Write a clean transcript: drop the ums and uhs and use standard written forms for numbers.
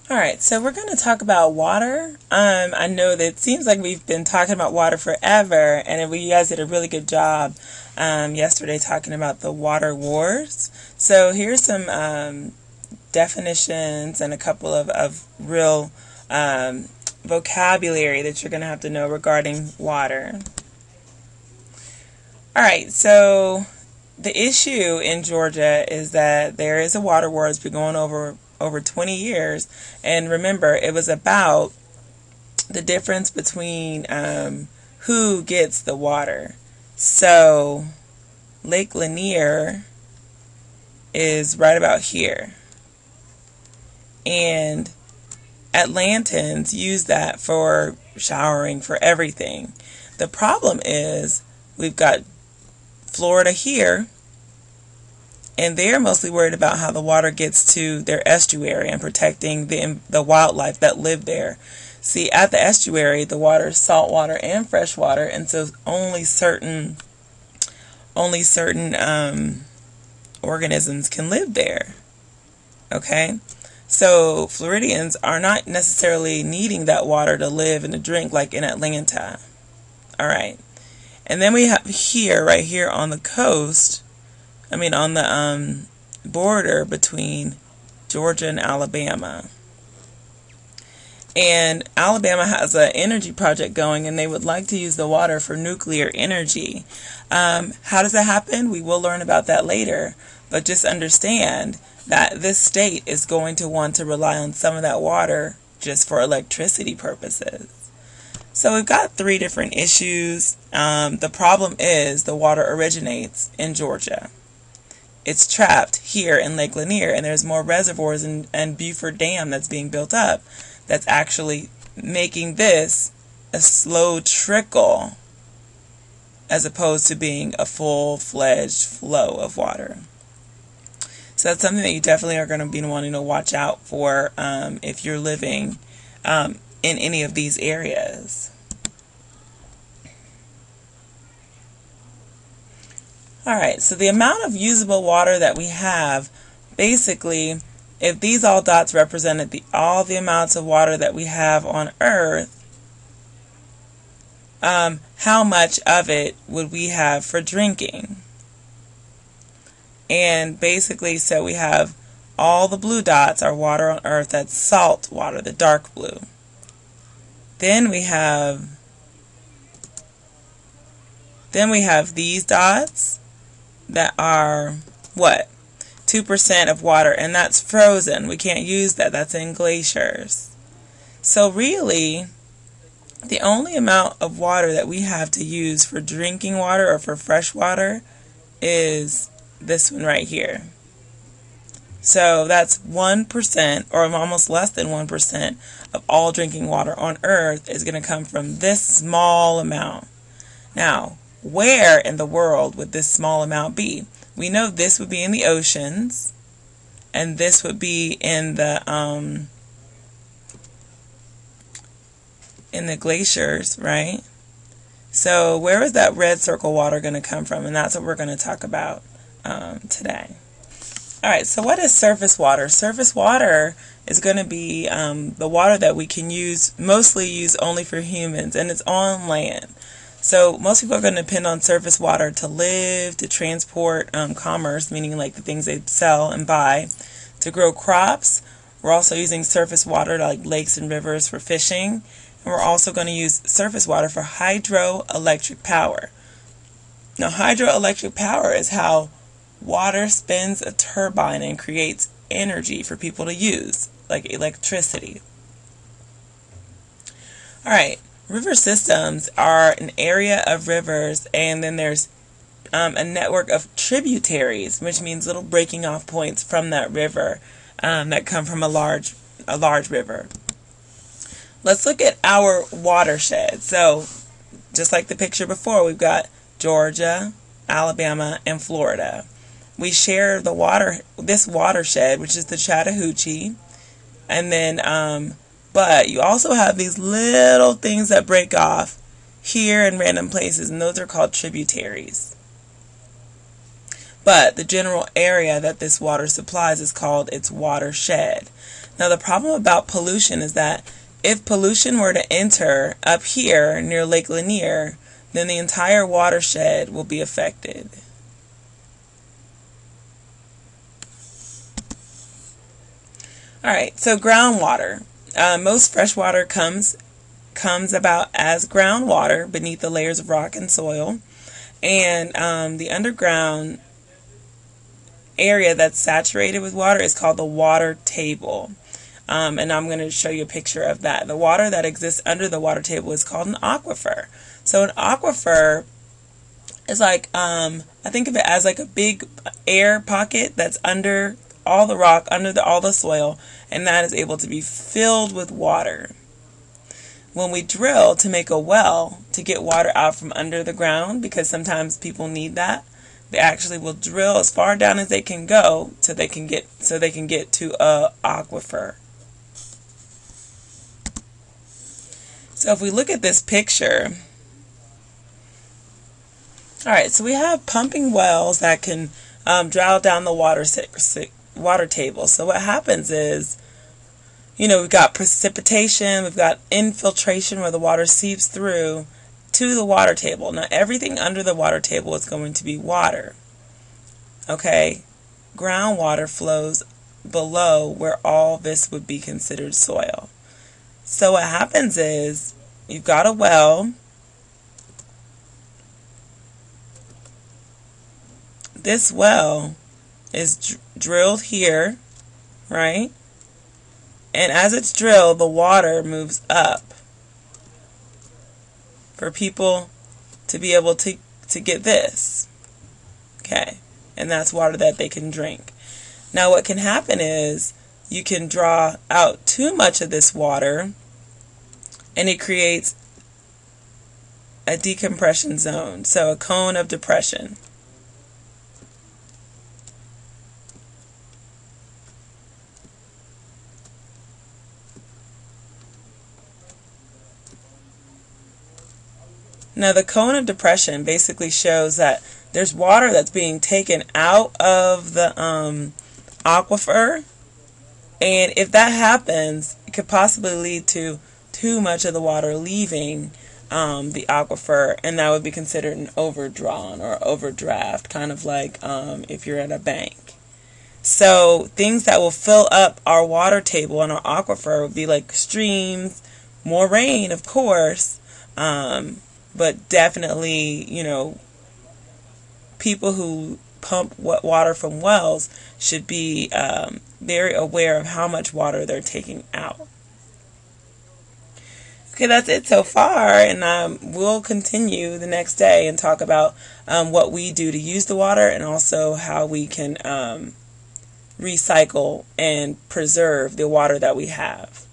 Alright, so we're going to talk about water. I know that it seems like we've been talking about water forever, and you guys did a really good job yesterday talking about the water wars. So here's some definitions and a couple of real vocabulary that you're going to have to know regarding water. Alright, so the issue in Georgia is that there is a water war that's been going over 20 years, and remember, it was about the difference between who gets the water. So Lake Lanier is right about here, and Atlantans use that for showering, for everything. The problem is we've got Florida here, and they're mostly worried about how the water gets to their estuary and protecting the wildlife that live there. See, at the estuary, the water is salt water and fresh water, and so only certain organisms can live there. Okay? So Floridians are not necessarily needing that water to live and to drink like in Atlanta. Alright. And then we have here, right here on the coast, on the border between Georgia and Alabama. And Alabama has an energy project going, and they would like to use the water for nuclear energy. How does that happen? We will learn about that later. But just understand that this state is going to want to rely on some of that water just for electricity purposes. So we've got three different issues. The problem is the water originates in Georgia. It's trapped here in Lake Lanier, and there's more reservoirs and Beaufort Dam that's being built up that's actually making this a slow trickle as opposed to being a full-fledged flow of water. So that's something that you definitely are going to be wanting to watch out for if you're living in any of these areas. Alright, so the amount of usable water that we have, basically, if these all dots represented all the amounts of water that we have on Earth, how much of it would we have for drinking? And basically, so we have all the blue dots are water on Earth, that's salt water, the dark blue. Then we have these dots that are, what? 2% of water, and that's frozen. We can't use that. That's in glaciers. So really, the only amount of water that we have to use for drinking water or for fresh water is this one right here. So that's 1%, or almost less than 1%, of all drinking water on Earth is going to come from this small amount. Now, where in the world would this small amount be? We know this would be in the oceans, and this would be in the glaciers, right? So where is that red circle water going to come from? And that's what we're going to talk about today. Alright, so what is surface water? Surface water is going to be the water that we can mostly use only for humans, and it's on land. So most people are going to depend on surface water to live, to transport commerce, meaning like the things they sell and buy, to grow crops. We're also using surface water like lakes and rivers for fishing. And we're also going to use surface water for hydroelectric power. Now, hydroelectric power is how water spins a turbine and creates energy for people to use, like electricity. Alright. River systems are an area of rivers, and then there's a network of tributaries, which means little breaking off points from that river that come from a large river. Let's look at our watershed. So, just like the picture before, we've got Georgia, Alabama, and Florida. We share this watershed, which is the Chattahoochee, and then but you also have these little things that break off here in random places, and those are called tributaries. But the general area that this water supplies is called its watershed. Now, the problem about pollution is that if pollution were to enter up here near Lake Lanier, then the entire watershed will be affected. All right, so groundwater. Most fresh water comes about as groundwater beneath the layers of rock and soil. And the underground area that's saturated with water is called the water table. And I'm going to show you a picture of that. The water that exists under the water table is called an aquifer. So an aquifer is like, I think of it as like a big air pocket that's under all the rock, under all the soil, and that is able to be filled with water. When we drill to make a well to get water out from under the ground, because sometimes people need that, they actually will drill as far down as they can go so they can get to a aquifer. So if we look at this picture, all right, so we have pumping wells that can draw down the water table. So what happens is, we've got precipitation, we've got infiltration where the water seeps through to the water table. Now, everything under the water table is going to be water. Okay? Groundwater flows below where all this would be considered soil. So what happens is, you've got a well. This well is drilled here, right? And as it's drilled, the water moves up for people to be able to get this. Okay, and that's water that they can drink. Now what can happen is you can draw out too much of this water and it creates a decompression zone, so a cone of depression. Now, the cone of depression basically shows that there's water that's being taken out of the aquifer, and if that happens, it could possibly lead to too much of the water leaving the aquifer, and that would be considered an overdrawn or overdraft, kind of like if you're at a bank. So things that will fill up our water table and our aquifer would be like streams, more rain, of course, but definitely, people who pump water from wells should be very aware of how much water they're taking out. Okay, that's it so far, and we'll continue the next day and talk about what we do to use the water and also how we can recycle and preserve the water that we have.